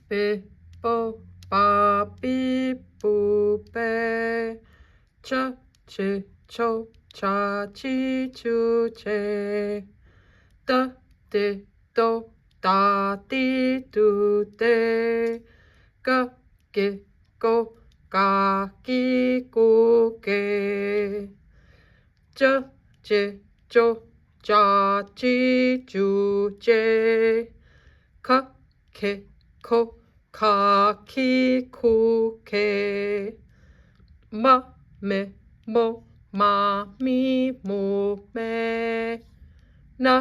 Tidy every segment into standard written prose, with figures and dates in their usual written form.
Bi bo ba bi bu be. Cha chi cho cha chi chu che. Da di do da di do de. Ga ge go ga gi gu ge. Ja je jo ja ji ju je. Ka ke ko ka ki ku ke. Ma me mo ma mi mo me. Na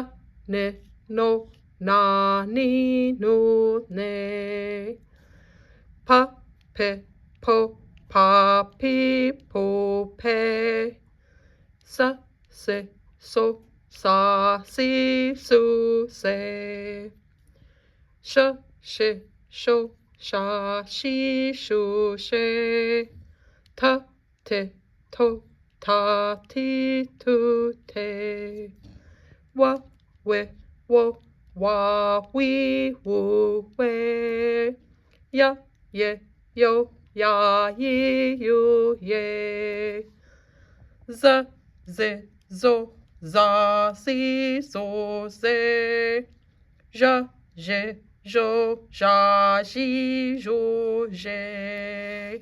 ne no na ni no ne. Pa pe po pa pi po pe. Sa se so sa si su se. Sh she sho sha shi shu she. Ta te to ta ti tu te. Wa we wo wa we wu we. Ya ye yo ya yi yu ye. Z ze zo za si zo ze. Ja je jo ja ji jo je.